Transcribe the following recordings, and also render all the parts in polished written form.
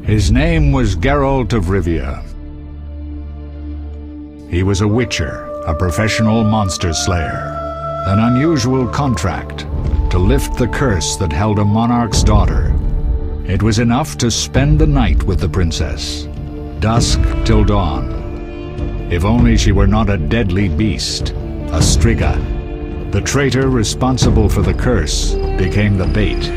His name was Geralt of Rivia. He was a witcher, a professional monster slayer. An unusual contract to lift the curse that held a monarch's daughter. It was enough to spend the night with the princess, dusk till dawn. If only she were not a deadly beast, a striga. The traitor responsible for the curse became the bait.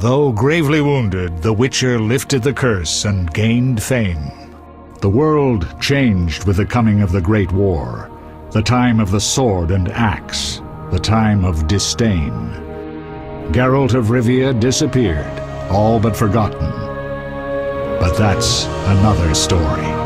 Though gravely wounded, the Witcher lifted the curse and gained fame. The world changed with the coming of the Great War, the time of the sword and axe, the time of disdain. Geralt of Rivia disappeared, all but forgotten. But that's another story.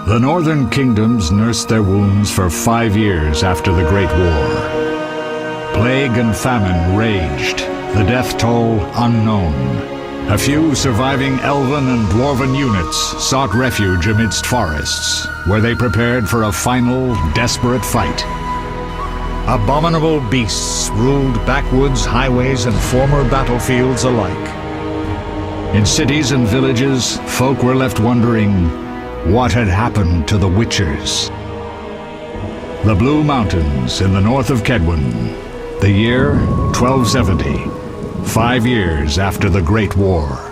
The northern kingdoms nursed their wounds for 5 years after the Great War. Plague and famine raged, the death toll unknown. A few surviving elven and dwarven units sought refuge amidst forests, where they prepared for a final, desperate fight. Abominable beasts ruled backwoods, highways, and former battlefields alike. In cities and villages, folk were left wondering what had happened to the Witchers. The Blue Mountains in the north of Kedwen, the year 1270, 5 years after the Great War.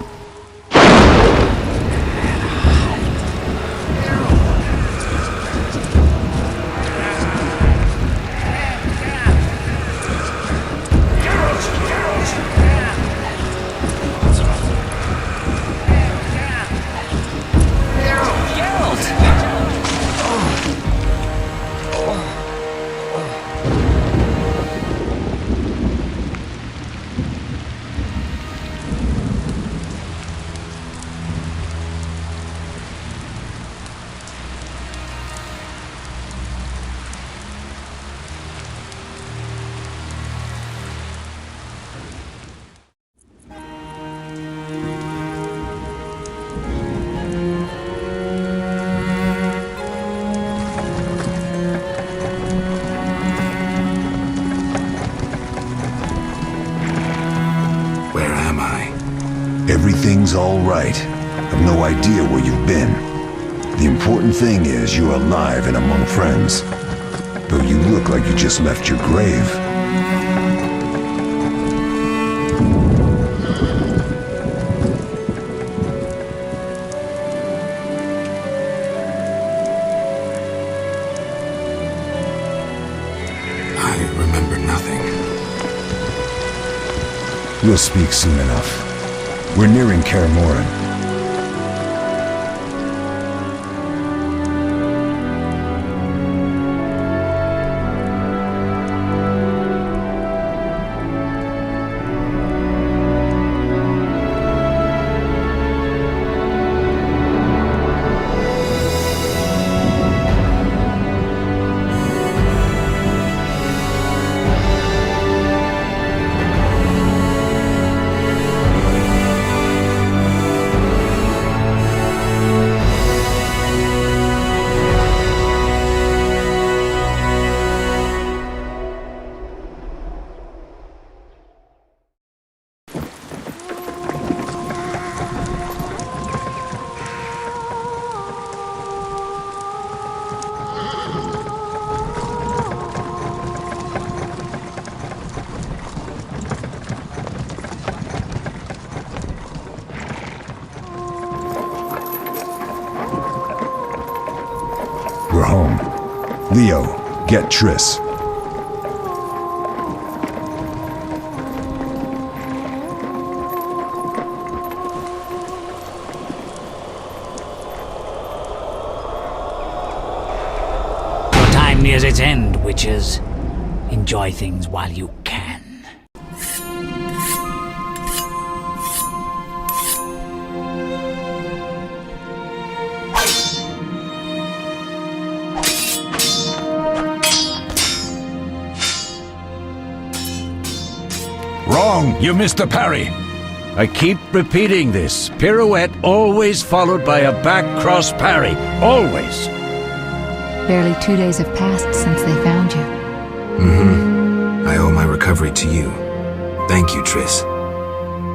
Everything's all right. I've no idea where you've been. The important thing is you're alive and among friends. Though you look like you just left your grave. I remember nothing. We'll speak soon enough. We're nearing Kaer Morhen. Leo, get Triss. Your time nears its end, witches. Enjoy things while you can. Wrong! You missed the parry. I keep repeating this. Pirouette always followed by a back cross parry. Always. Barely 2 days have passed since they found you. I owe my recovery to you. Thank you, Triss.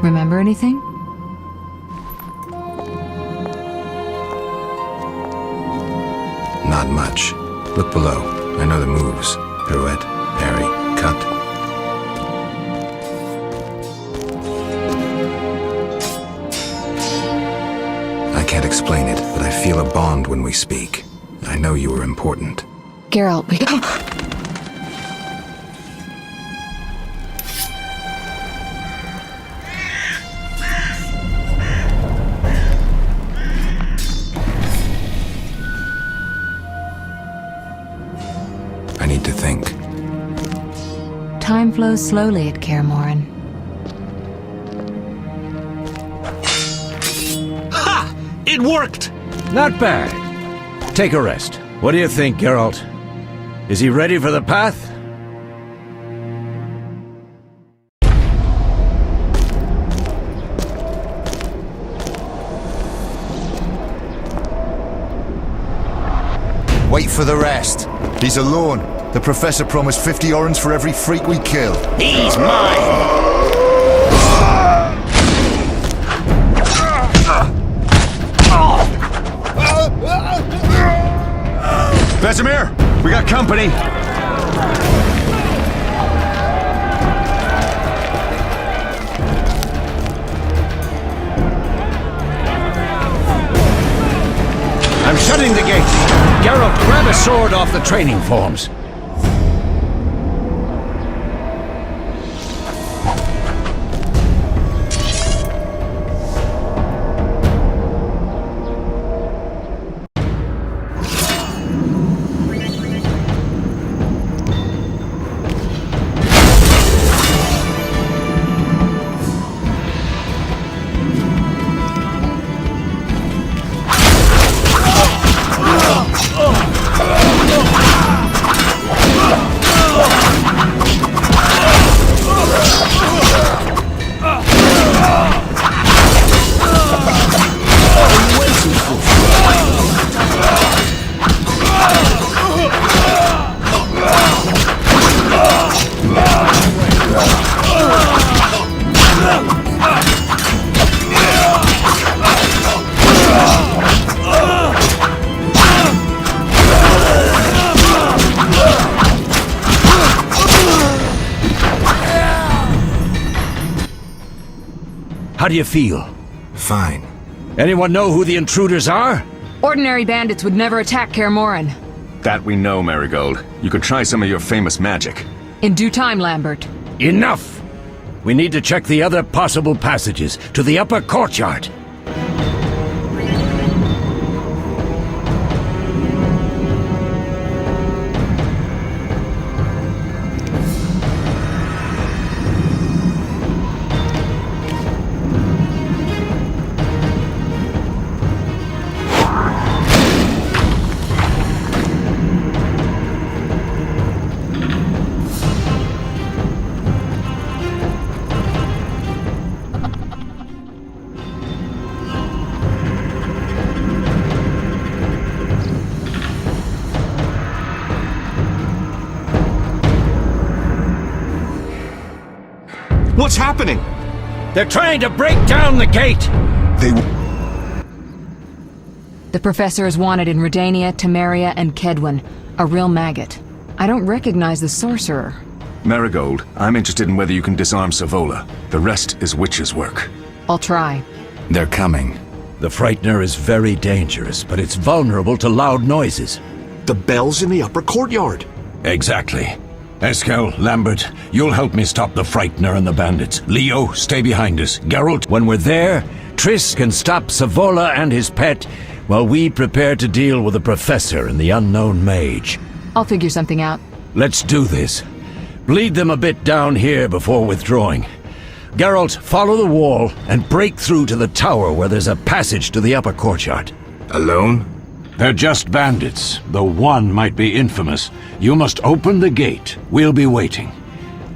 Remember anything? Not much. Look below. I know the moves. Pirouette, parry, cut. I can't explain it, but I feel a bond when we speak. I know you are important. Geralt, we... I need to think. Time flows slowly at Kaer Morhen. Ha! It worked! Not bad. Take a rest. What do you think, Geralt? Is he ready for the path? Wait for the rest. He's alone. The Professor promised 50 orens for every freak we kill. He's mine! Vesemir, we got company. I'm shutting the gate. Geralt, grab a sword off the training forms. How do you feel? Fine. Anyone know who the intruders are? Ordinary bandits would never attack Kaer Morhen. That we know, Marigold. You could try some of your famous magic. In due time, Lambert. Enough! We need to check the other possible passages to the upper courtyard. What's happening? They're trying to break down the gate! The Professor is wanted in Redania, Temeria, and Kedwen. A real maggot. I don't recognize the sorcerer. Marigold, I'm interested in whether you can disarm Savola. The rest is Witcher's work. I'll try. They're coming. The Frightener is very dangerous, but it's vulnerable to loud noises. The bell's in the upper courtyard. Exactly. Eskel, Lambert, you'll help me stop the Frightener and the bandits. Leo, stay behind us. Geralt, when we're there, Triss can stop Savola and his pet while we prepare to deal with the Professor and the unknown mage. I'll figure something out. Let's do this. Bleed them a bit down here before withdrawing. Geralt, follow the wall and break through to the tower where there's a passage to the upper courtyard. Alone? They're just bandits, though one might be infamous. You must open the gate. We'll be waiting.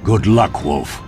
Good luck, Wolf.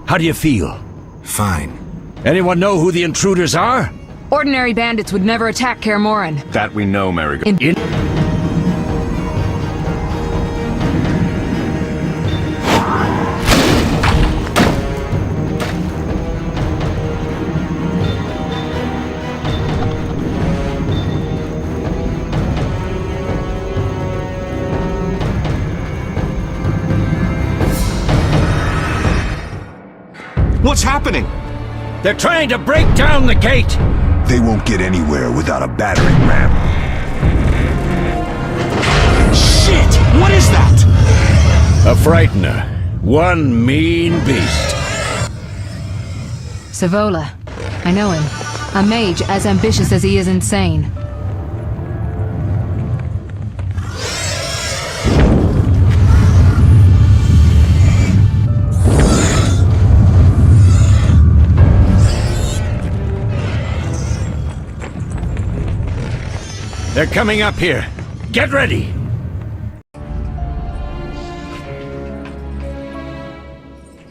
How do you feel? Fine. Anyone know who the intruders are? Ordinary bandits would never attack Kaer Morhen. That we know, Marigold. What's happening? They're trying to break down the gate! They won't get anywhere without a battering ram. Shit! What is that? A Frightener. One mean beast. Savola. I know him. A mage as ambitious as he is insane. They're coming up here. Get ready!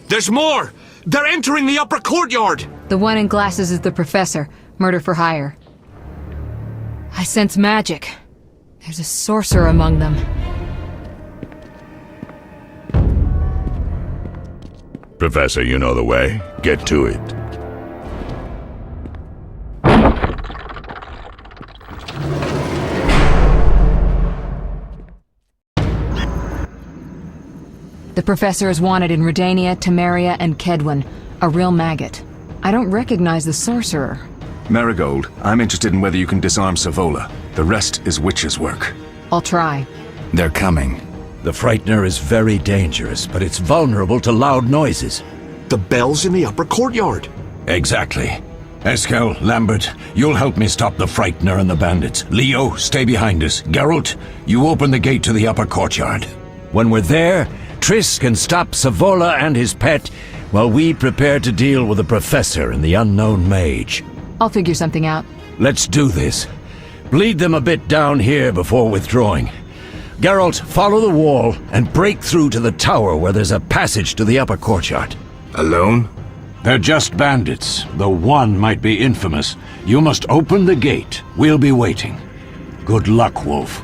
There's more! They're entering the upper courtyard! The one in glasses is the Professor. Murder for hire. I sense magic. There's a sorcerer among them. Professor, you know the way. Get to it. The Professor is wanted in Redania, Temeria, and Kedwen. A real maggot. I don't recognize the sorcerer. Marigold, I'm interested in whether you can disarm Savola. The rest is Witcher's work. I'll try. They're coming. The Frightener is very dangerous, but it's vulnerable to loud noises. The bell's in the upper courtyard. Exactly. Eskel, Lambert, you'll help me stop the Frightener and the bandits. Leo, stay behind us. Geralt, you open the gate to the upper courtyard. When we're there, Triss can stop Savola and his pet while we prepare to deal with the Professor and the unknown mage. I'll figure something out. Let's do this. Bleed them a bit down here before withdrawing. Geralt, follow the wall and break through to the tower where there's a passage to the upper courtyard. Alone? They're just bandits, though one might be infamous. You must open the gate. We'll be waiting. Good luck, Wolf.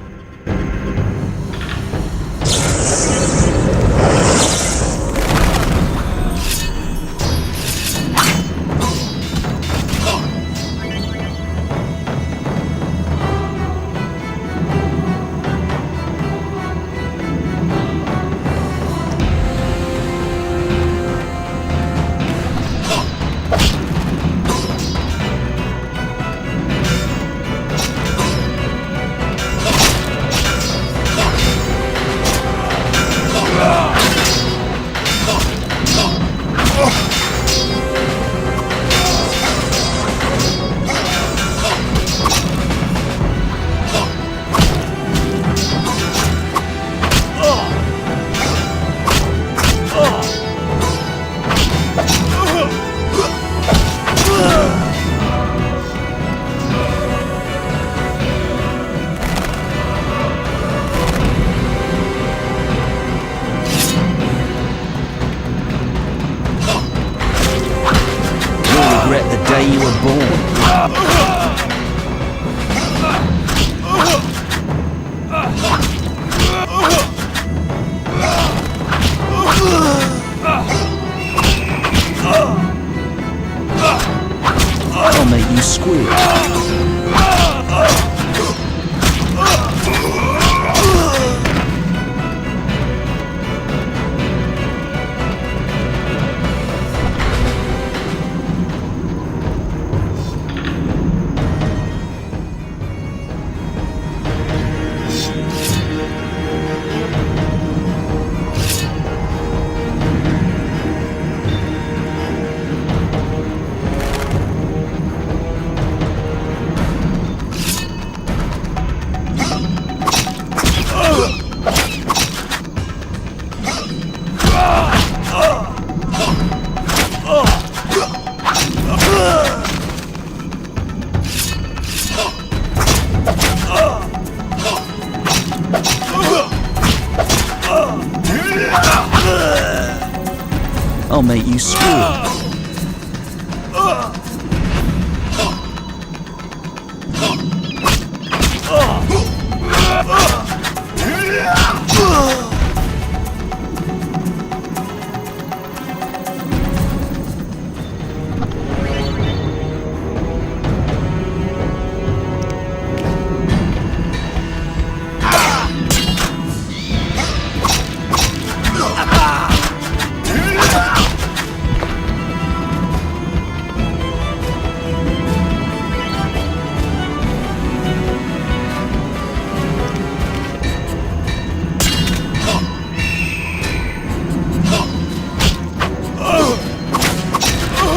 make you squeal.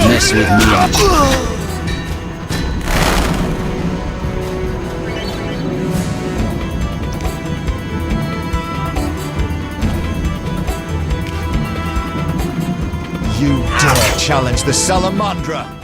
Mess with me. You dare challenge the Salamandra?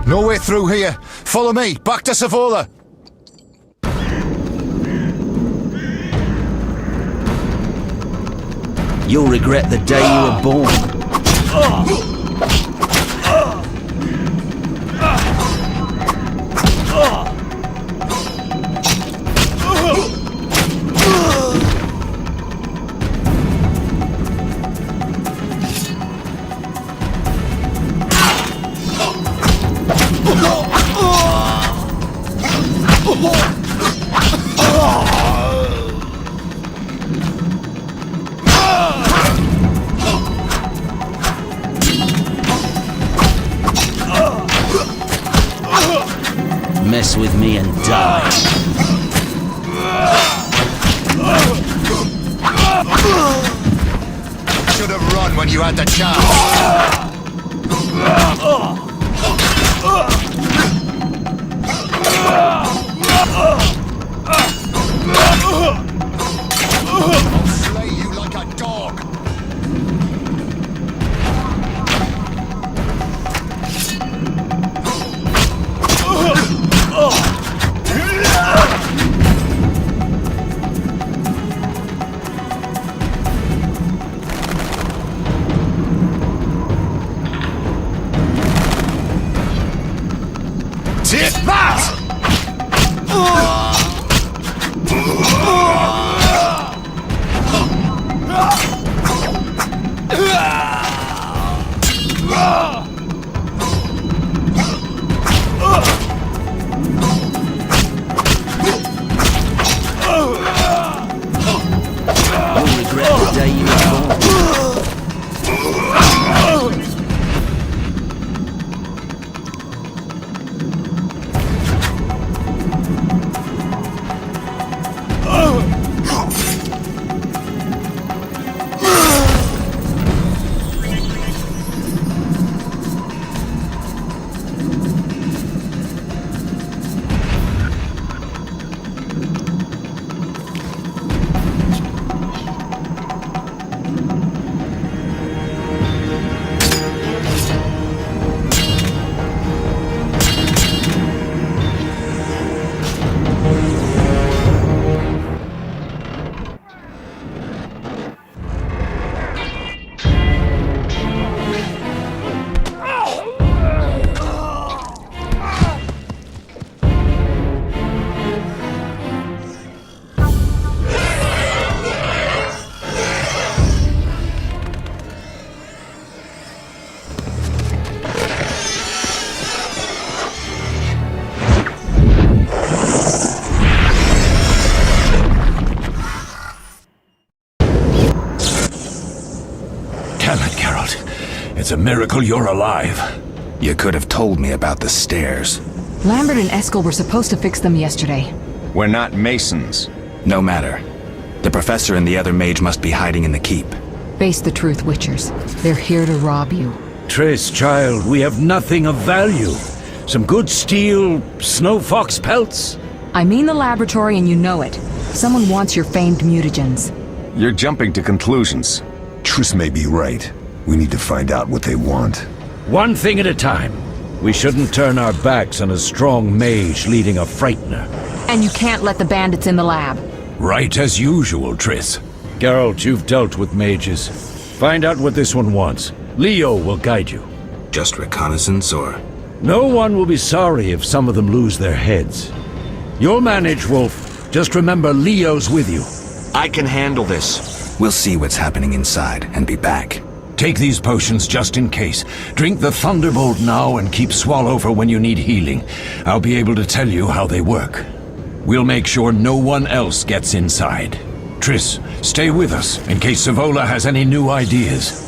No way through here. Follow me, back to Savola. You'll regret the day you were born. Mess with me and die. Should have run when you had the chance. I'll slay you like a dog. Take that! You'll regret the day you were born. It's a miracle you're alive. You could have told me about the stairs. Lambert and Eskel were supposed to fix them yesterday. We're not masons. No matter. The professor and the other mage must be hiding in the keep. Face the truth, Witchers. They're here to rob you. Triss, child, we have nothing of value. Some good steel, snow fox pelts. I mean the laboratory and you know it. Someone wants your famed mutagens. You're jumping to conclusions. Triss may be right. We need to find out what they want. One thing at a time. We shouldn't turn our backs on a strong mage leading a frightener. And you can't let the bandits in the lab. Right as usual, Triss. Geralt, you've dealt with mages. Find out what this one wants. Leo will guide you. Just reconnaissance, or...? No one will be sorry if some of them lose their heads. You'll manage, Wolf. Just remember Leo's with you. I can handle this. We'll see what's happening inside and be back. Take these potions just in case. Drink the Thunderbolt now and keep Swallow for when you need healing. I'll be able to tell you how they work. We'll make sure no one else gets inside. Triss, stay with us in case Savola has any new ideas.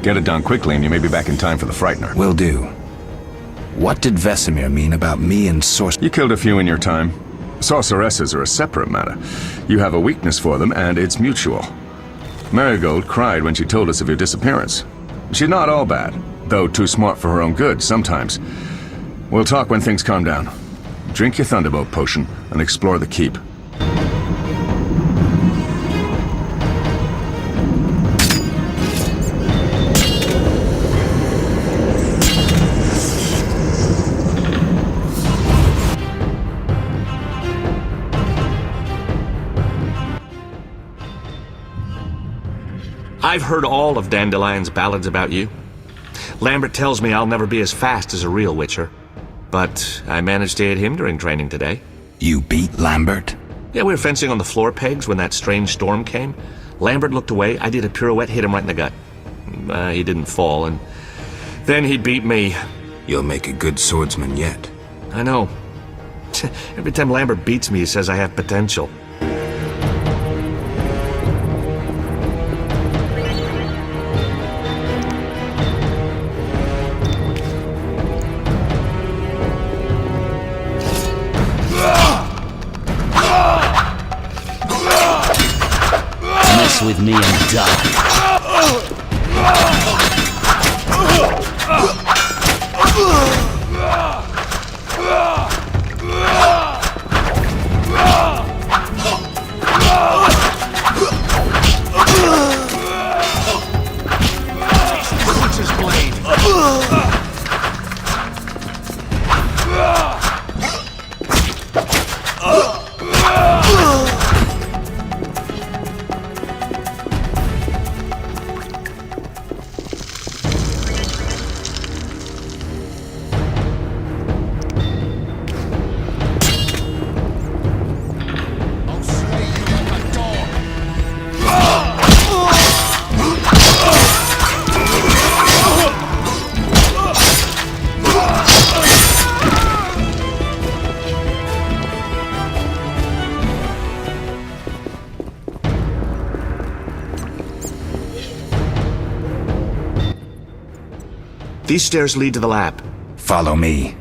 Get it done quickly and you may be back in time for the Frightener. Will do. What did Vesemir mean about me and You killed a few in your time. Sorceresses are a separate matter. You have a weakness for them, and it's mutual. Marigold cried when she told us of your disappearance. She's not all bad, though too smart for her own good sometimes. We'll talk when things calm down. Drink your Thunderbolt potion and explore the keep. I've heard all of Dandelion's ballads about you. Lambert tells me I'll never be as fast as a real Witcher. But I managed to hit him during training today. You beat Lambert? Yeah, we were fencing on the floor pegs when that strange storm came. Lambert looked away, I did a pirouette, hit him right in the gut. He didn't fall, and then he beat me. You'll make a good swordsman yet. I know. Every time Lambert beats me, he says I have potential. With me and die. Witch's blade. These stairs lead to the lab. Follow me.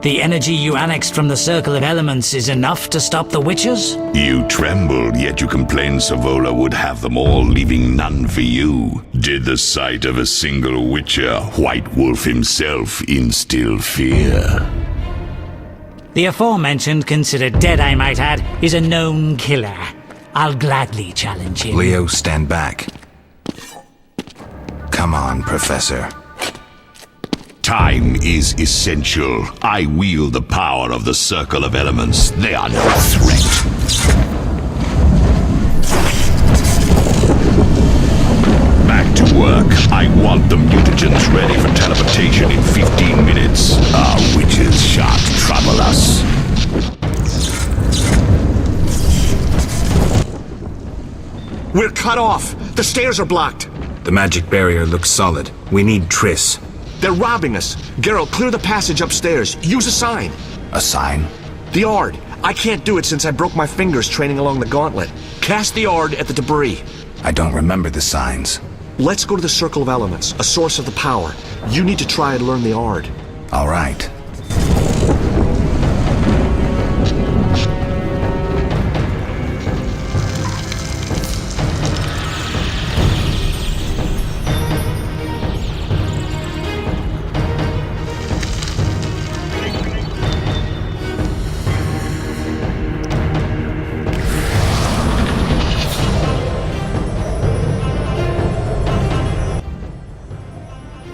The energy you annexed from the Circle of Elements is enough to stop the Witchers? You trembled, yet you complained Savola would have them all, leaving none for you. Did the sight of a single Witcher, White Wolf himself, instill fear? The aforementioned, considered dead I might add, is a known killer. I'll gladly challenge him. Leo, stand back. Come on, Professor. Time is essential. I wield the power of the Circle of Elements. They are no threat. Back to work. I want the mutagens ready for teleportation in 15 minutes. Our witches shan't trouble us. We're cut off! The stairs are blocked! The magic barrier looks solid. We need Triss. They're robbing us! Geralt, clear the passage upstairs. Use a sign. A sign? The Ard. I can't do it since I broke my fingers training along the gauntlet. Cast the Ard at the debris. I don't remember the signs. Let's go to the Circle of Elements, a source of the power. You need to try and learn the Ard. All right.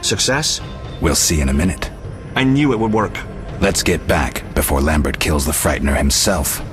Success? We'll see in a minute. I knew it would work. Let's get back before Lambert kills the Frightener himself.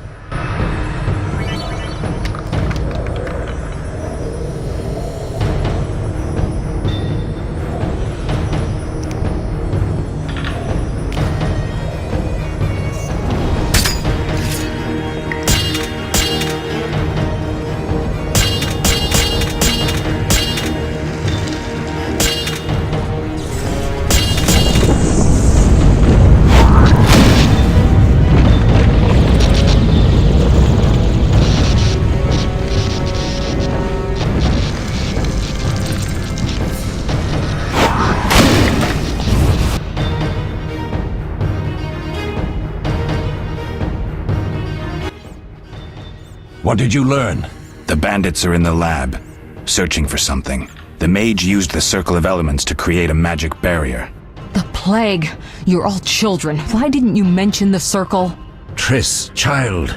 What did you learn? The bandits are in the lab, searching for something. The mage used the Circle of Elements to create a magic barrier. The plague! You're all children. Why didn't you mention the Circle? Triss, child,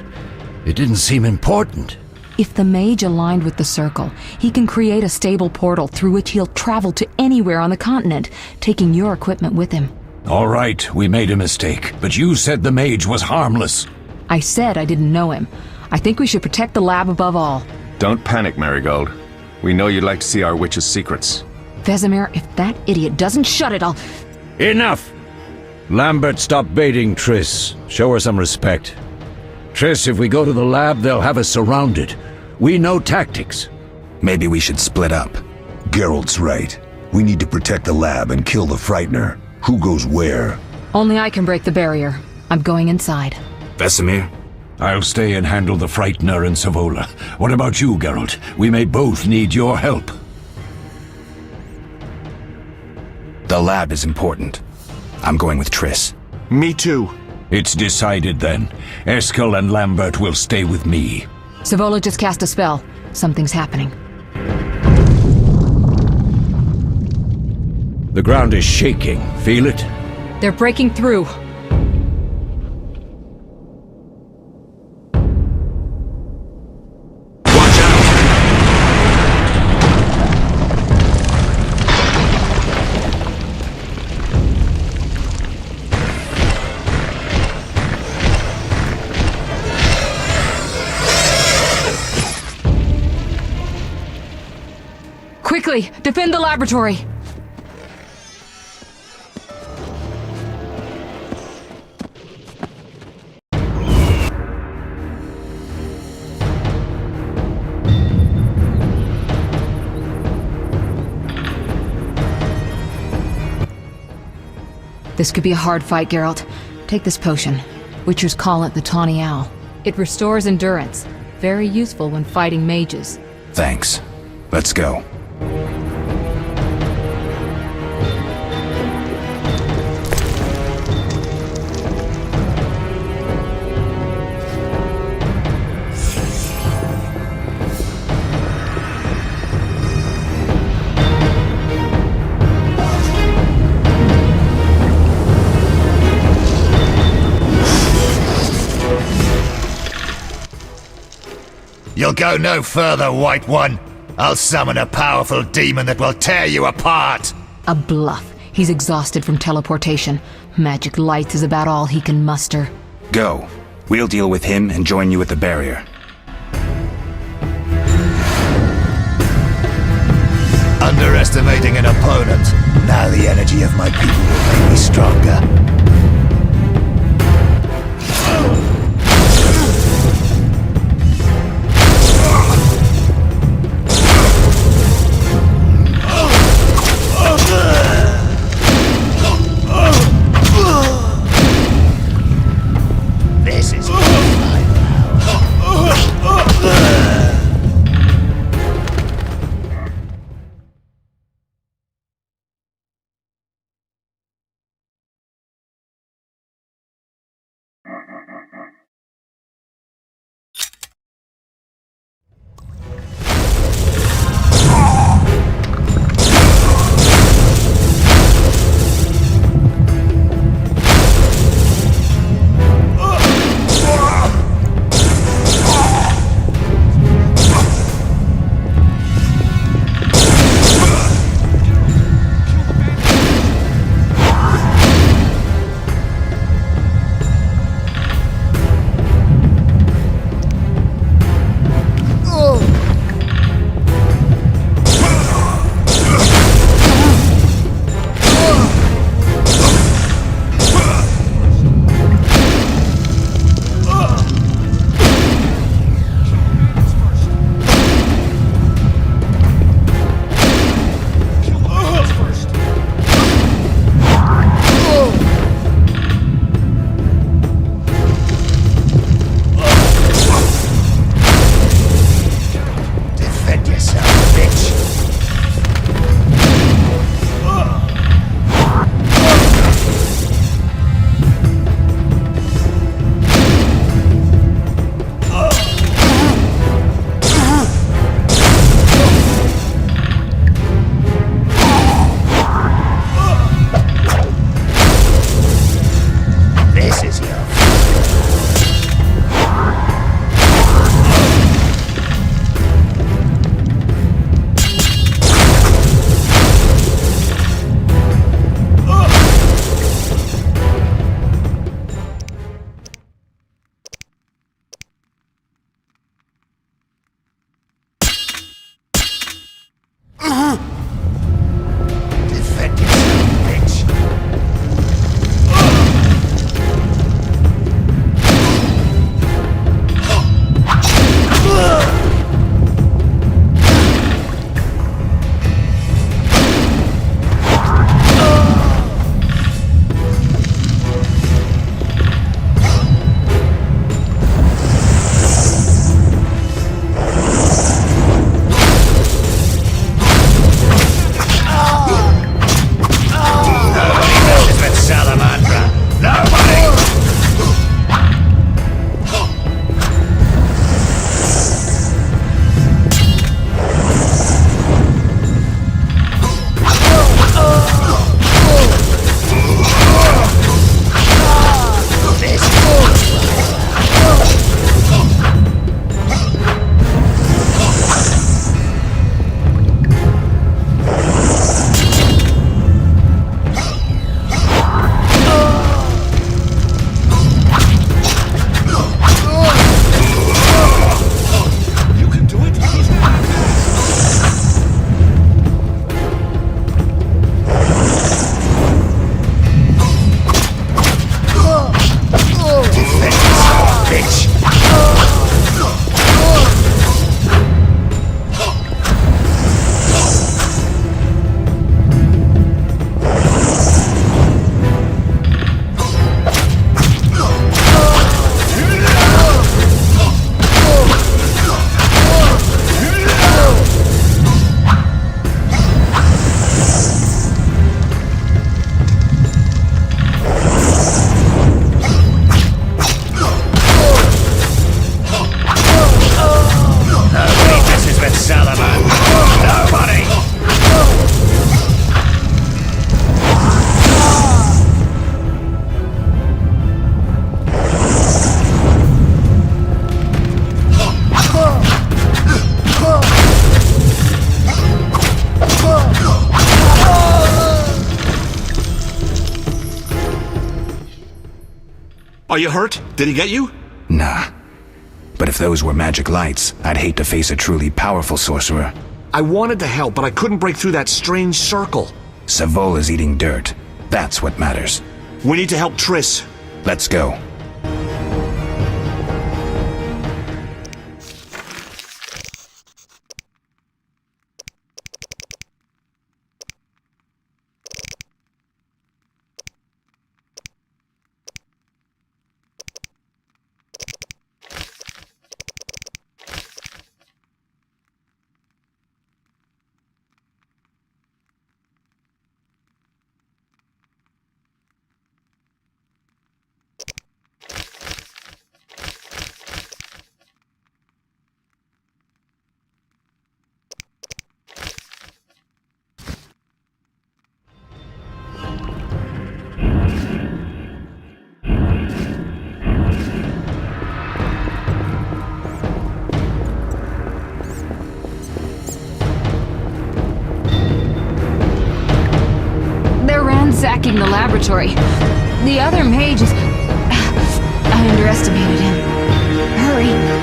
it didn't seem important. If the mage aligned with the Circle, he can create a stable portal through which he'll travel to anywhere on the continent, taking your equipment with him. All right, we made a mistake, but you said the mage was harmless. I said I didn't know him. I think we should protect the lab above all. Don't panic, Marigold. We know you'd like to see our witch's secrets. Vesemir, if that idiot doesn't shut it, I'll... Enough! Lambert, stop baiting Triss. Show her some respect. Triss, if we go to the lab, they'll have us surrounded. We know tactics. Maybe we should split up. Geralt's right. We need to protect the lab and kill the Frightener. Who goes where? Only I can break the barrier. I'm going inside. Vesemir? I'll stay and handle the Frightener and Savola. What about you, Geralt? We may both need your help. The lab is important. I'm going with Triss. Me too. It's decided then. Eskel and Lambert will stay with me. Savola just cast a spell. Something's happening. The ground is shaking. Feel it? They're breaking through. Quickly, defend the laboratory! This could be a hard fight, Geralt. Take this potion. Witchers call it the Tawny Owl. It restores endurance. Very useful when fighting mages. Thanks. Let's go. You'll go no further, White One. I'll summon a powerful demon that will tear you apart. A bluff. He's exhausted from teleportation. Magic lights is about all he can muster. Go. We'll deal with him and join you at the barrier. Underestimating an opponent. Now the energy of my people will make me stronger. Are you hurt? Did he get you? Nah. But if those were magic lights, I'd hate to face a truly powerful sorcerer. I wanted to help, but I couldn't break through that strange circle. Savola's eating dirt. That's what matters. We need to help Triss. Let's go. Ransacking the laboratory. The other mage is... I underestimated him. Hurry.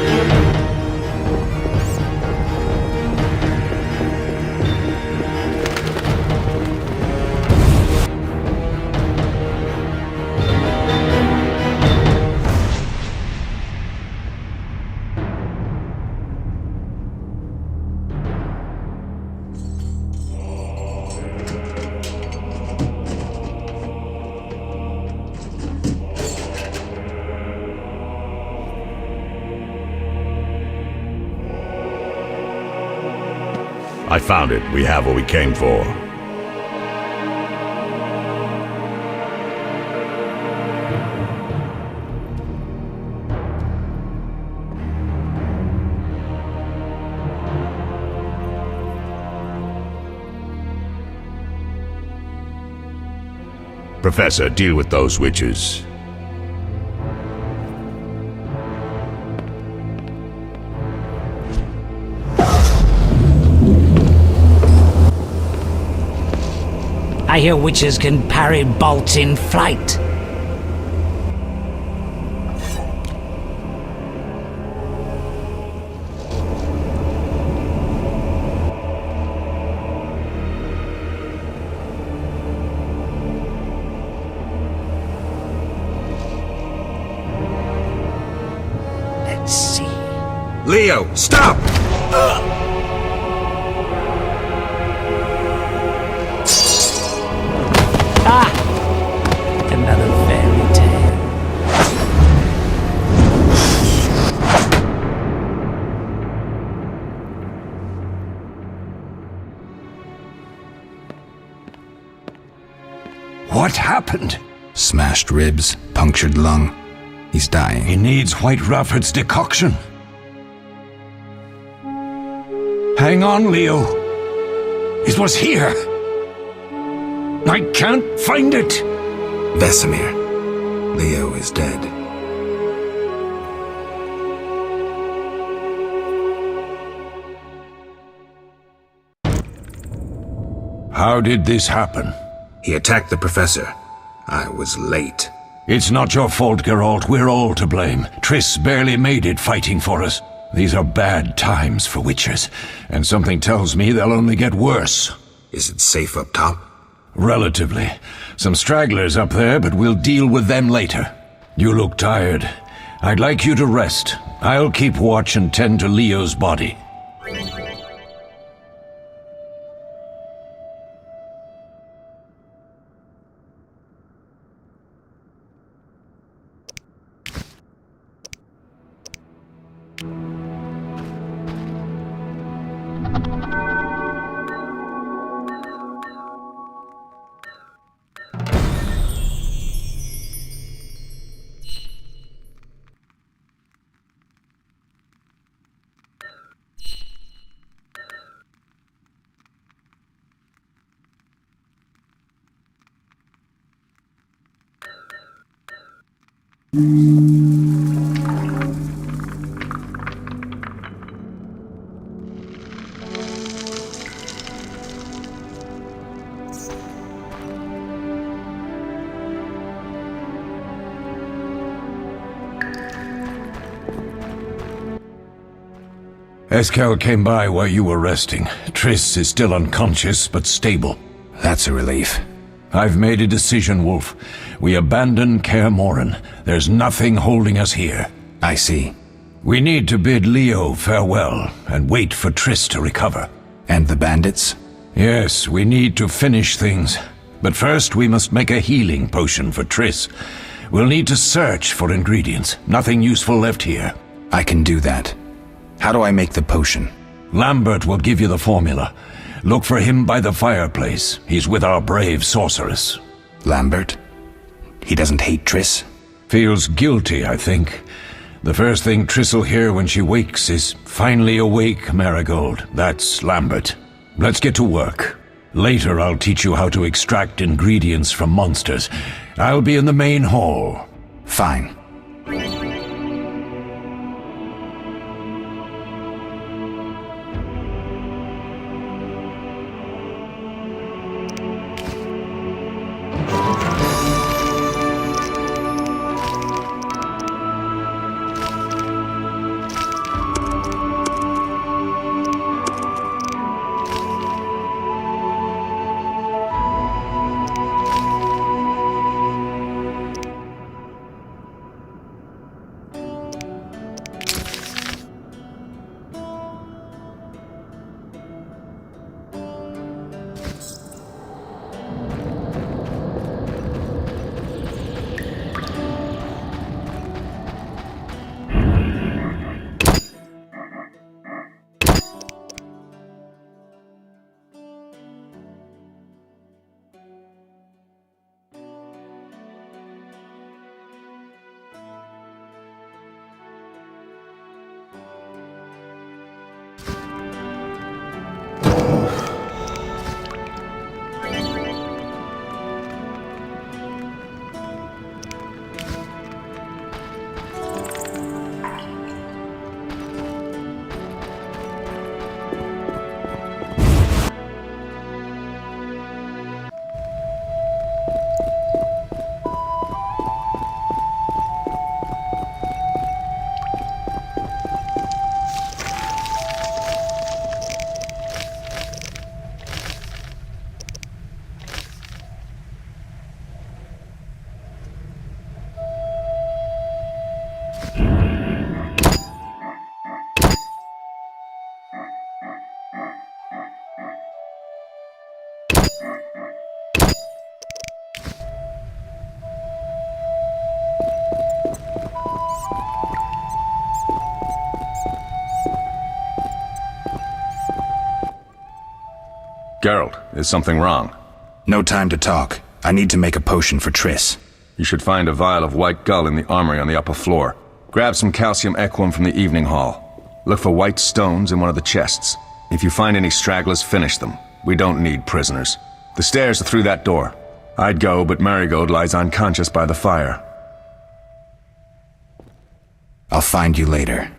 I found it. We have what we came for. Professor, deal with those witches. I hear witches can parry bolts in flight. Let's see. Leo, stop! Another fairy tale. What happened? Smashed ribs, punctured lung. He's dying. He needs White Rafford's decoction. Hang on, Leo. It was here. I can't find it. Vesemir. Leo is dead. How did this happen? He attacked the professor. I was late. It's not your fault, Geralt. We're all to blame. Triss barely made it fighting for us. These are bad times for witchers, and something tells me they'll only get worse. Is it safe up top? Relatively. Some stragglers up there, but we'll deal with them later. You look tired. I'd like you to rest. I'll keep watch and tend to Leo's body. Eskel came by while you were resting. Triss is still unconscious, but stable. That's a relief. I've made a decision, Wolf. We abandon Kaer Morhen. There's nothing holding us here. I see. We need to bid Leo farewell and wait for Triss to recover. And the bandits? Yes, we need to finish things. But first we must make a healing potion for Triss. We'll need to search for ingredients. Nothing useful left here. I can do that. How do I make the potion? Lambert will give you the formula. Look for him by the fireplace. He's with our brave sorceress. Lambert? He doesn't hate Triss? Feels guilty, I think. The first thing Triss will hear when she wakes is, "Finally awake, Marigold." That's Lambert. Let's get to work. Later I'll teach you how to extract ingredients from monsters. I'll be in the main hall. Fine. Geralt, is something wrong? No time to talk. I need to make a potion for Triss. You should find a vial of white gull in the armory on the upper floor. Grab some calcium equum from the evening hall. Look for white stones in one of the chests. If you find any stragglers, finish them. We don't need prisoners. The stairs are through that door. I'd go, but Marigold lies unconscious by the fire. I'll find you later.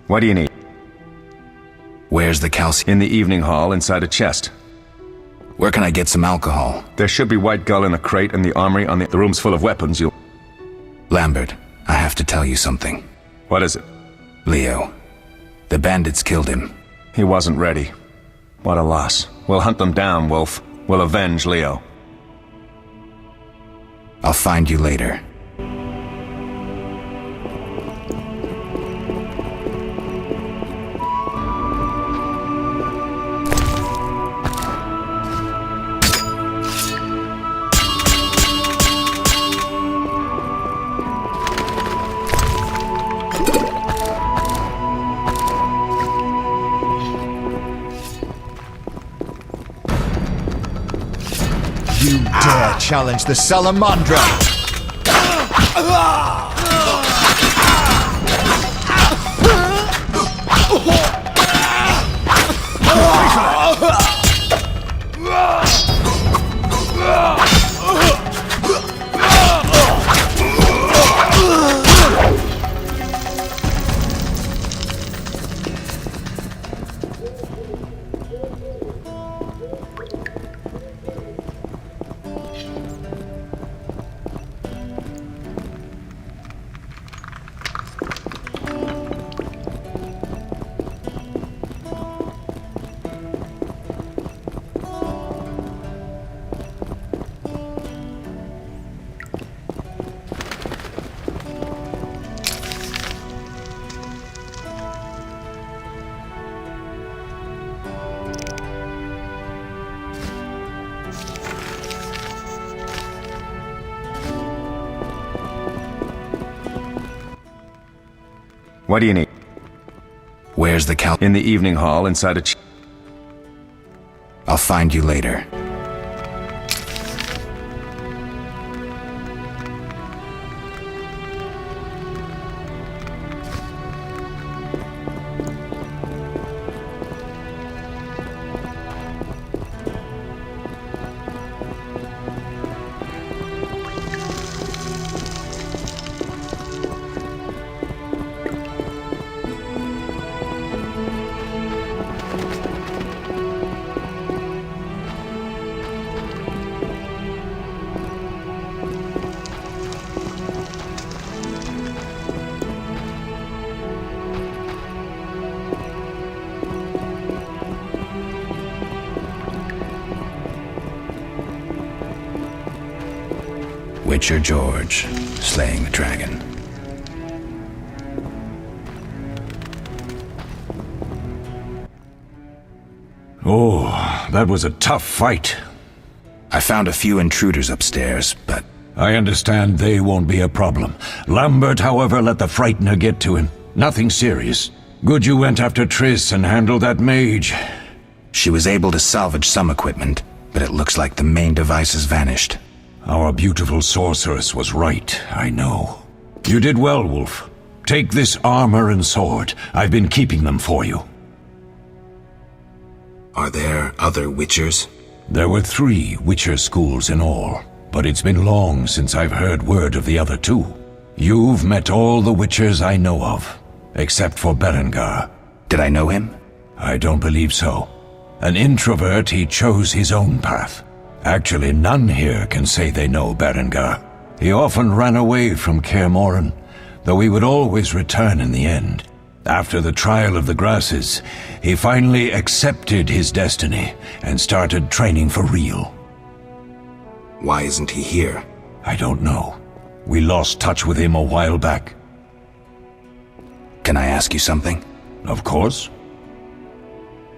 What do you need? Where's the calcium? In the evening hall, inside a chest. Where can I get some alcohol? There should be White Gull in a crate in the armory on the room's full of weapons. Lambert, I have to tell you something. What is it? Leo. The bandits killed him. He wasn't ready. What a loss. We'll hunt them down, Wolf. We'll avenge Leo. I'll find you later. You dare challenge the Salamandra! What do you need? Where's the cal- In the evening hall inside a I'll find you later. Witcher George, slaying the dragon. Oh, that was a tough fight. I found a few intruders upstairs, but... I understand they won't be a problem. Lambert, however, let the Frightener get to him. Nothing serious. Good you went after Triss and handled that mage. She was able to salvage some equipment, but it looks like the main device has vanished. Our beautiful sorceress was right, I know. You did well, Wolf. Take this armor and sword. I've been keeping them for you. Are there other Witchers? There were 3 Witcher schools in all, but it's been long since I've heard word of the other 2. You've met all the Witchers I know of, except for Berengar. Did I know him? I don't believe so. An introvert, he chose his own path. Actually, none here can say they know Berengar. He often ran away from Kaer Morhen, though he would always return in the end. After the trial of the grasses, he finally accepted his destiny and started training for real. Why isn't he here? I don't know. We lost touch with him a while back. Can I ask you something? Of course.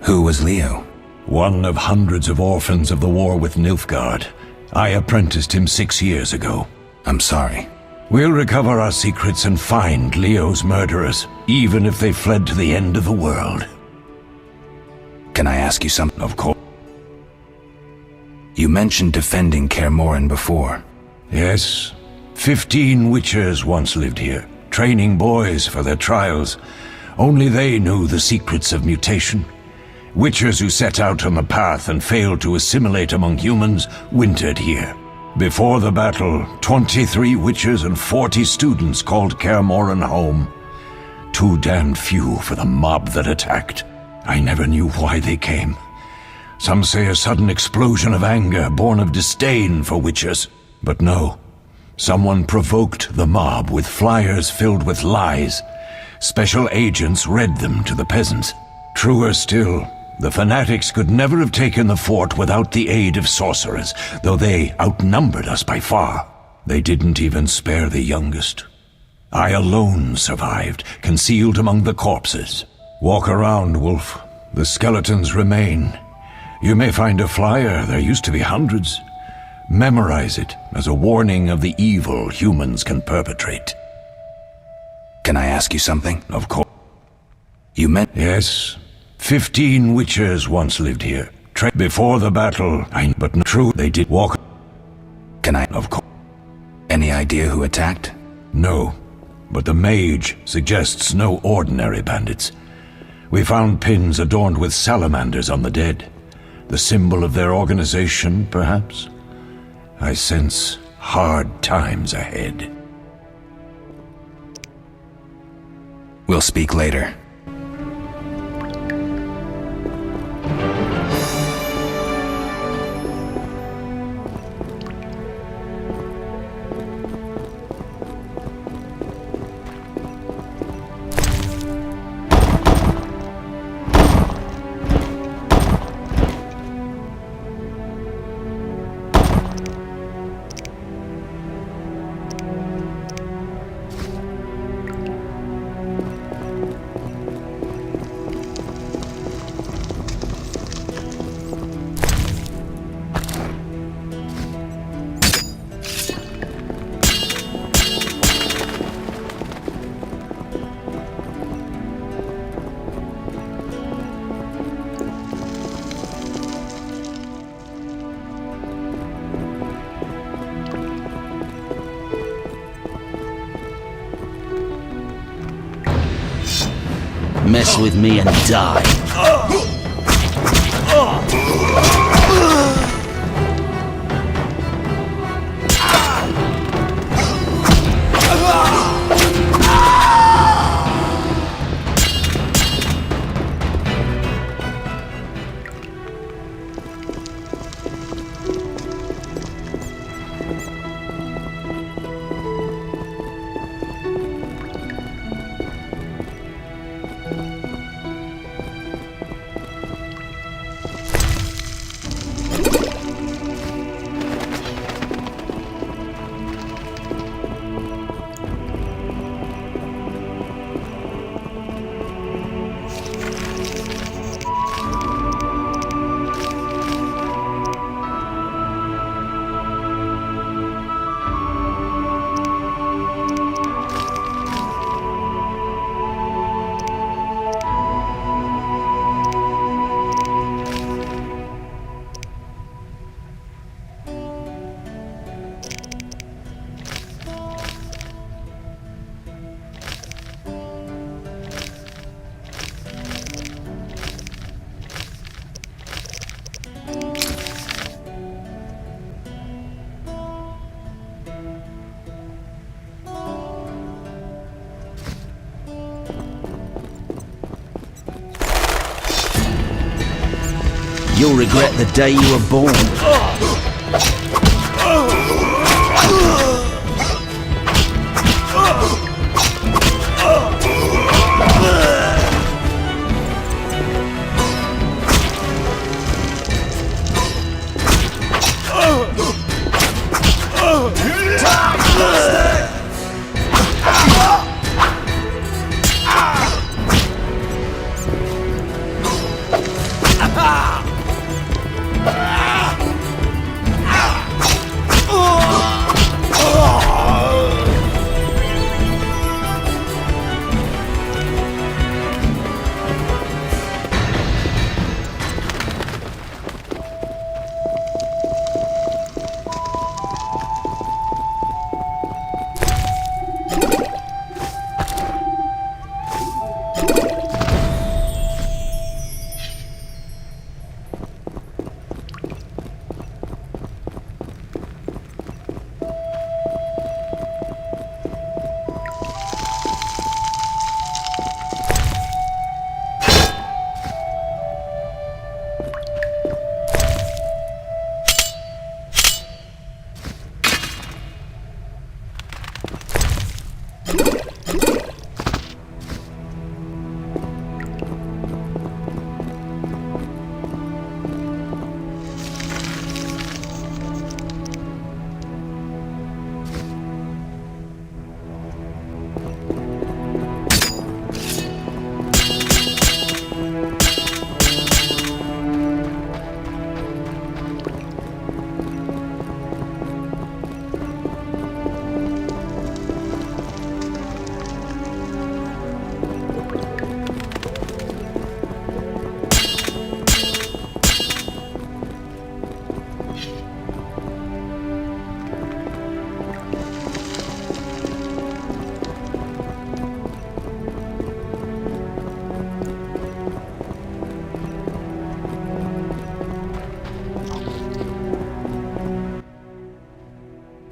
Who was Leo? One of hundreds of orphans of the war with Nilfgaard. I apprenticed him 6 years ago. I'm sorry. We'll recover our secrets and find Leo's murderers, even if they fled to the end of the world. Can I ask you something? Of course. You mentioned defending Kaer Morhen before. Yes. 15 Witchers once lived here, training boys for their trials. Only they knew the secrets of mutation. Witchers who set out on the path and failed to assimilate among humans wintered here. Before the battle, 23 Witchers and 40 students called Kaer Morhen home. Too damned few for the mob that attacked. I never knew why they came. Some say a sudden explosion of anger born of disdain for witchers. But no. Someone provoked the mob with flyers filled with lies. Special agents read them to the peasants. Truer still, the fanatics could never have taken the fort without the aid of sorcerers, though they outnumbered us by far. They didn't even spare the youngest. I alone survived, concealed among the corpses. Walk around, Wolf. The skeletons remain. You may find a flyer, there used to be hundreds. Memorize it as a warning of the evil humans can perpetrate. Can I ask you something? Of course. You meant... Yes. 15 witchers once lived here. Before the battle, but true, they did walk. Can I... Of course. Any idea who attacked? No, but the mage suggests no ordinary bandits. We found pins adorned with salamanders on the dead. The symbol of their organization, perhaps? I sense hard times ahead. We'll speak later. Mess with me and die. You'll regret the day you were born.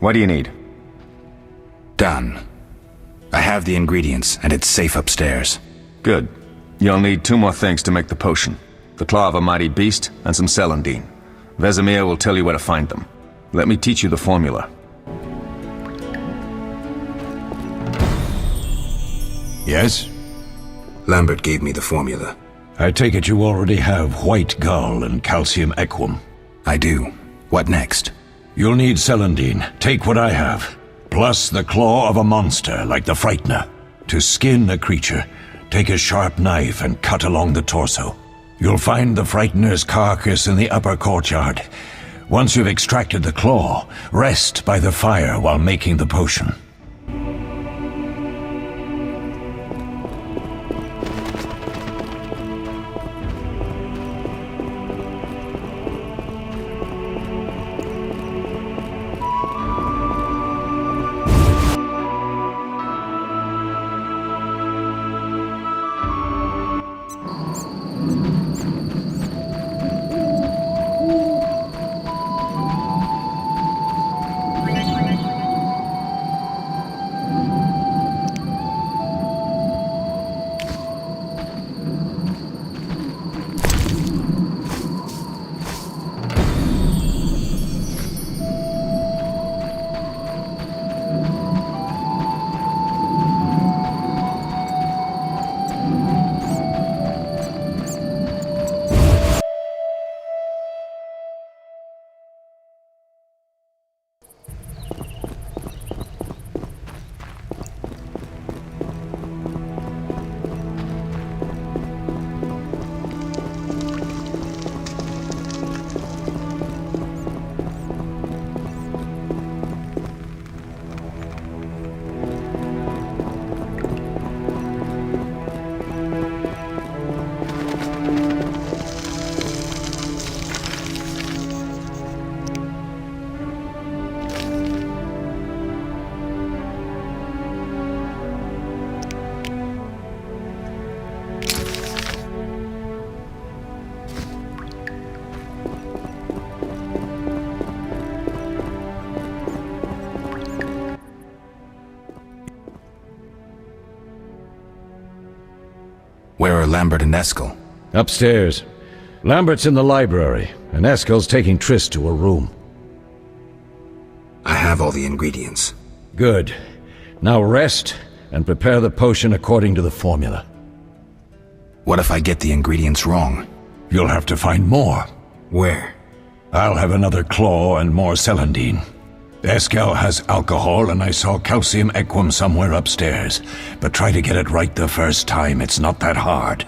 What do you need? Done. I have the ingredients, and it's safe upstairs. Good. You'll need 2 more things to make the potion. The claw of a mighty beast, and some celandine. Vesemir will tell you where to find them. Let me teach you the formula. Yes? Lambert gave me the formula. I take it you already have white gall and calcium equum. I do. What next? You'll need celandine. Take what I have. Plus the claw of a monster, like the Frightener. To skin a creature, take a sharp knife and cut along the torso. You'll find the Frightener's carcass in the upper courtyard. Once you've extracted the claw, rest by the fire while making the potion. Where are Lambert and Eskel? Upstairs. Lambert's in the library, and Eskel's taking Triss to her room. I have all the ingredients. Good. Now rest, and prepare the potion according to the formula. What if I get the ingredients wrong? You'll have to find more. Where? I'll have another claw and more celandine. Eskel has alcohol, and I saw calcium equum somewhere upstairs. But try to get it right the first time. It's not that hard.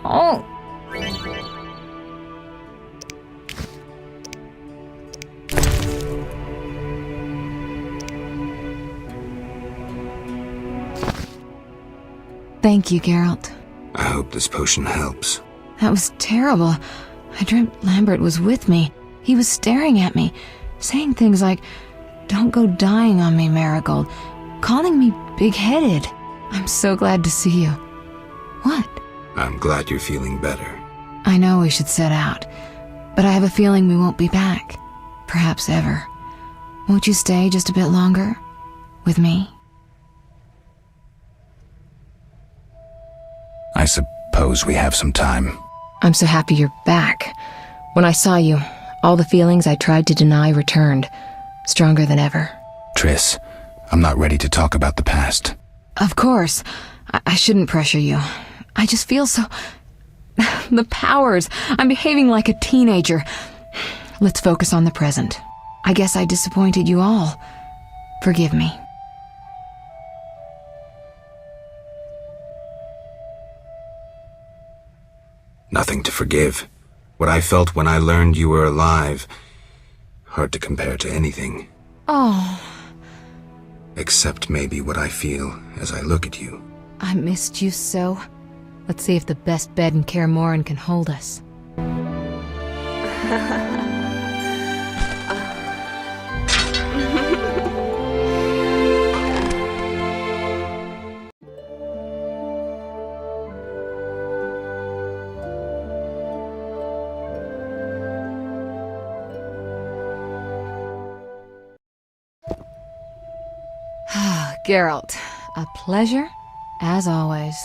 Oh. Thank you, Geralt. I hope this potion helps. That was terrible. I dreamt Lambert was with me. He was staring at me, saying things like, "Don't go dying on me, Marigold," calling me big-headed. I'm so glad to see you. What? I'm glad you're feeling better. I know we should set out, but I have a feeling we won't be back. Perhaps ever. Won't you stay just a bit longer? With me? I suppose we have some time. I'm so happy you're back. When I saw you, all the feelings I tried to deny returned, stronger than ever. Triss, I'm not ready to talk about the past. Of course. I shouldn't pressure you. I just feel so... The powers. I'm behaving like a teenager. Let's focus on the present. I guess I disappointed you all. Forgive me. Nothing to forgive. What I felt when I learned you were alive, hard to compare to anything. Oh, Except maybe what I feel as I look at you. I missed you so. Let's see if the best bed in Kaer Morhen can hold us. Geralt, a pleasure, as always.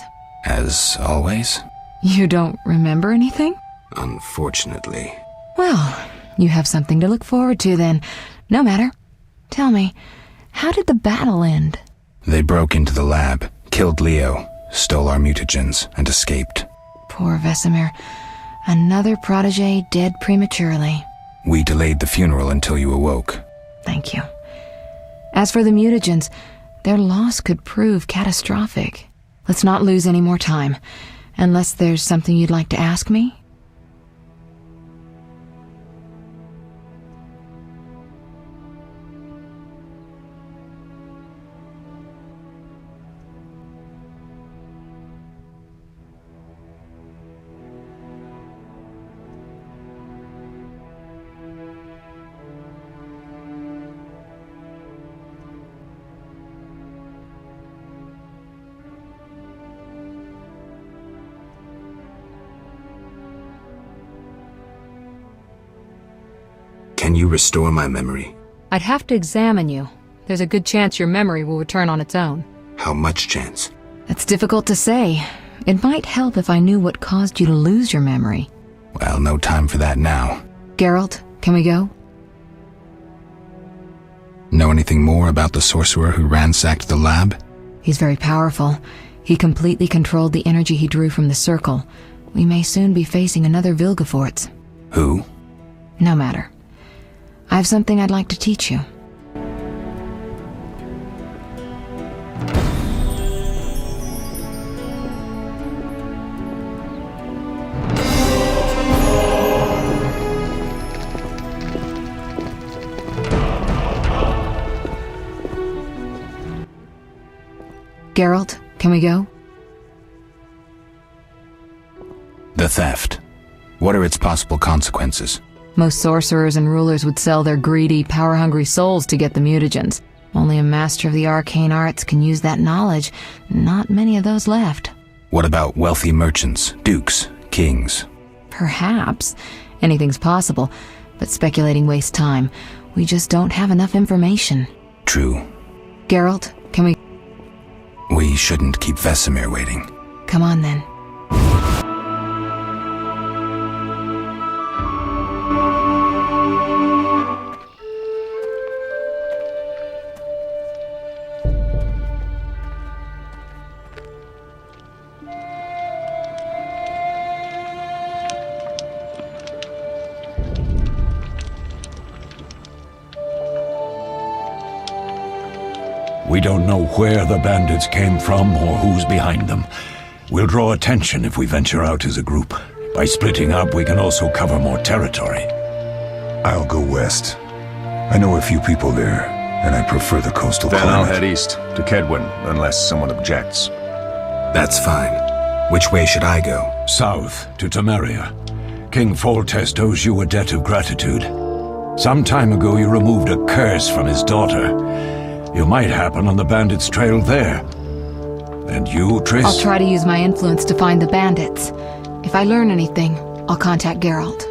As always? You don't remember anything? Unfortunately. Well, you have something to look forward to then. No matter. Tell me, how did the battle end? They broke into the lab, killed Leo, stole our mutagens, and escaped. Poor Vesemir. Another protege dead prematurely. We delayed the funeral until you awoke. Thank you. As for the mutagens, their loss could prove catastrophic. Let's not lose any more time. Unless there's something you'd like to ask me? Can you restore my memory? I'd have to examine you. There's a good chance your memory will return on its own. How much chance? That's difficult to say. It might help if I knew what caused you to lose your memory. Well, no time for that now. Geralt, can we go? Know anything more about the sorcerer who ransacked the lab? He's very powerful. He completely controlled the energy he drew from the circle. We may soon be facing another Vilgefortz. Who? No matter. I have something I'd like to teach you. Geralt, can we go? The theft. What are its possible consequences? Most sorcerers and rulers would sell their greedy, power-hungry souls to get the mutagens. Only a master of the arcane arts can use that knowledge. Not many of those left. What about wealthy merchants, dukes, kings? Perhaps. Anything's possible, but speculating wastes time. We just don't have enough information. True. Geralt, can we... We shouldn't keep Vesemir waiting. Come on, then. We don't know where the bandits came from or who's behind them. We'll draw attention if we venture out as a group. By splitting up, we can also cover more territory. I'll go west. I know a few people there, and I prefer the coastal Then climate. I'll head east, to Kedwin, unless someone objects. That's fine. Which way should I go? South, to Temeria. King Foltest owes you a debt of gratitude. Some time ago you removed a curse from his daughter. You might happen on the bandits' trail there. And you, Triss? I'll try to use my influence to find the bandits. If I learn anything, I'll contact Geralt.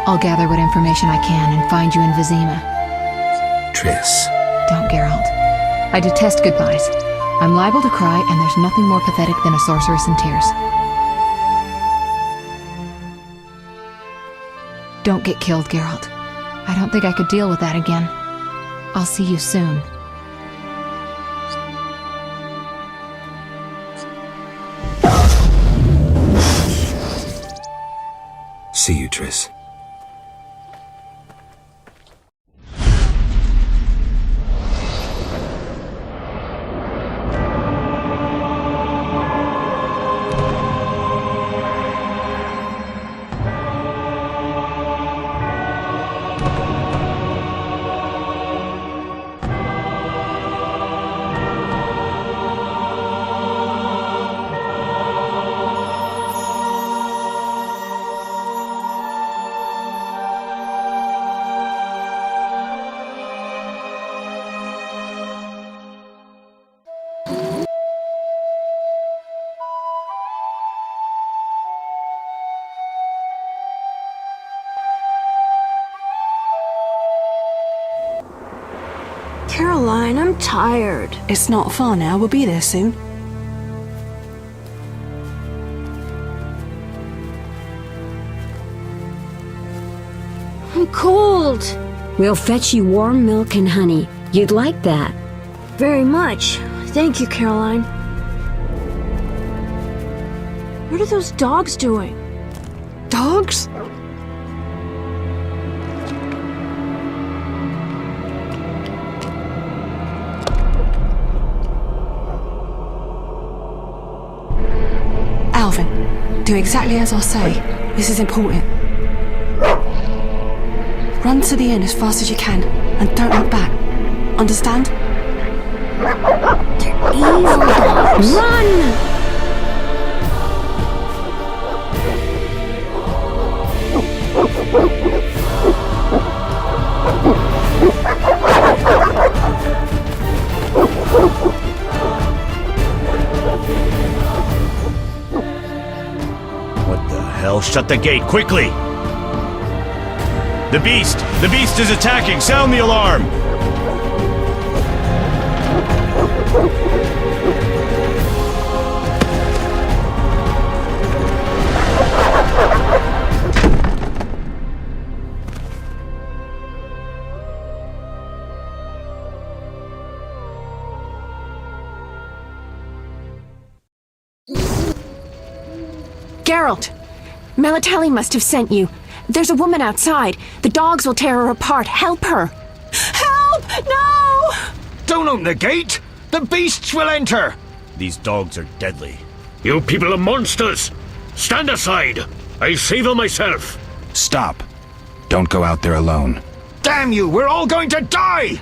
I'll gather what information I can and find you in Vizima. Triss. Don't, Geralt. I detest goodbyes. I'm liable to cry, and there's nothing more pathetic than a sorceress in tears. Don't get killed, Geralt. I don't think I could deal with that again. I'll see you soon. See you, Triss. Caroline, I'm tired. It's not far now. We'll be there soon. I'm cold. We'll fetch you warm milk and honey. You'd like that. Very much. Thank you, Caroline. What are those dogs doing? Dogs? Alvin, do exactly as I say. This is important. Run to the inn as fast as you can, and don't look back. Understand? They're evil dogs. Run! What the hell? Shut the gate, quickly! The beast! The beast is attacking! Sound the alarm! Geralt! Melitele must have sent you. There's a woman outside. The dogs will tear her apart. Help her! Help! No! Don't open the gate! The beasts will enter! These dogs are deadly. You people are monsters! Stand aside! I'll save her myself! Stop. Don't go out there alone. Damn you, we're all going to die!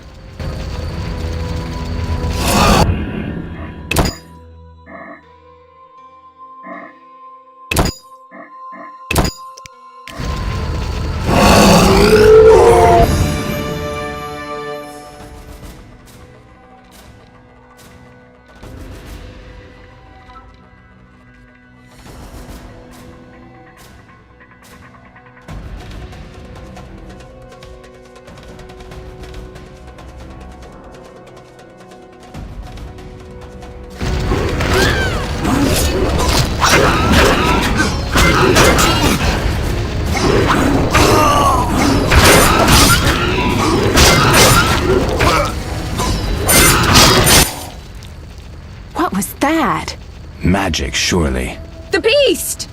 What was that? Magic, surely. The beast!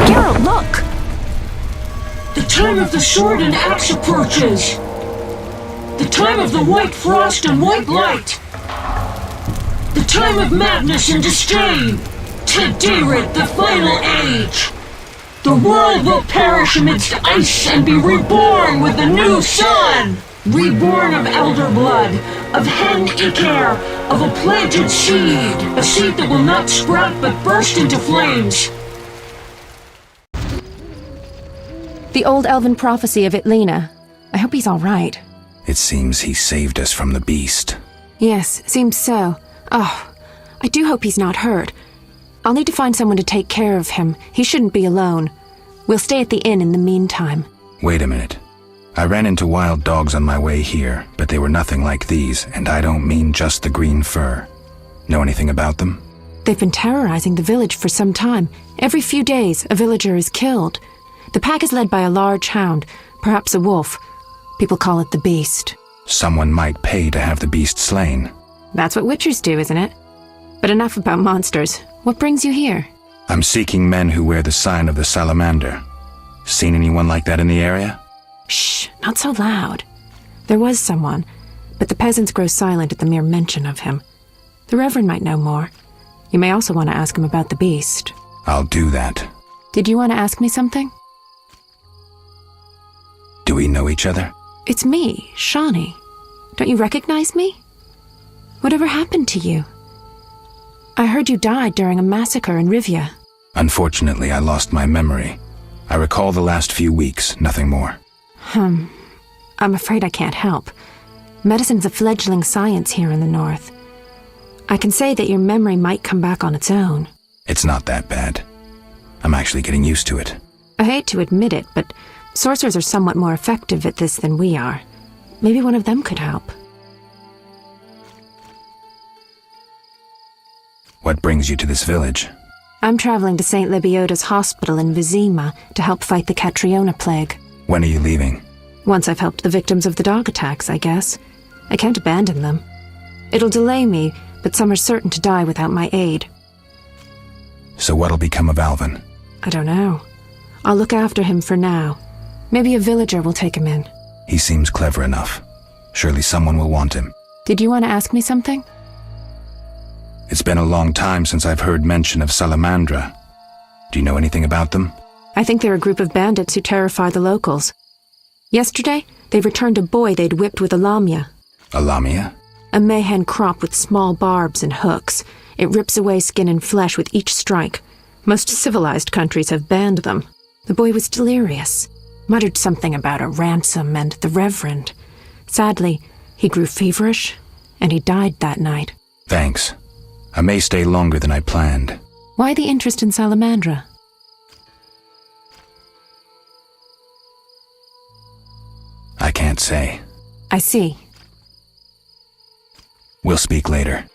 Geralt, look! The time of the sword and axe approaches. The time of the white frost and white light. The time of madness and disdain. Tedirit, the final age. The world will perish amidst ice and be reborn with the new sun. Reborn of elder blood, of hen Icair, of a planted seed. A seed that will not sprout but burst into flames. The old elven prophecy of Itlena. I hope he's all right. It seems he saved us from the beast. Yes, seems so. Oh, I do hope he's not hurt. I'll need to find someone to take care of him. He shouldn't be alone. We'll stay at the inn in the meantime. Wait a minute. I ran into wild dogs on my way here, but they were nothing like these, and I don't mean just the green fur. Know anything about them? They've been terrorizing the village for some time. Every few days, a villager is killed. The pack is led by a large hound, perhaps a wolf. People call it the beast. Someone might pay to have the beast slain. That's what witchers do, isn't it? But enough about monsters. What brings you here? I'm seeking men who wear the sign of the salamander. Seen anyone like that in the area? Shh, not so loud. There was someone, but the peasants grow silent at the mere mention of him. The Reverend might know more. You may also want to ask him about the beast. I'll do that. Did you want to ask me something? Do we know each other? It's me, Shawnee. Don't you recognize me? Whatever happened to you? I heard you died during a massacre in Rivia. Unfortunately, I lost my memory. I recall the last few weeks, nothing more. I'm afraid I can't help. Medicine's a fledgling science here in the north. I can say that your memory might come back on its own. It's not that bad. I'm actually getting used to it. I hate to admit it, but sorcerers are somewhat more effective at this than we are. Maybe one of them could help. What brings you to this village? I'm traveling to St. Lebioda's hospital in Vizima to help fight the Catriona plague. When are you leaving? Once I've helped the victims of the dog attacks, I guess. I can't abandon them. It'll delay me, but some are certain to die without my aid. So what'll become of Alvin? I don't know. I'll look after him for now. Maybe a villager will take him in. He seems clever enough. Surely someone will want him. Did you want to ask me something? It's been a long time since I've heard mention of Salamandra. Do you know anything about them? I think they're a group of bandits who terrify the locals. Yesterday, they returned a boy they'd whipped with a lamia. A lamia? A mayhen crop with small barbs and hooks. It rips away skin and flesh with each strike. Most civilized countries have banned them. The boy was delirious. Muttered something about a ransom and the Reverend. Sadly, he grew feverish, and he died that night. Thanks. I may stay longer than I planned. Why the interest in Salamandra? I can't say. I see. We'll speak later.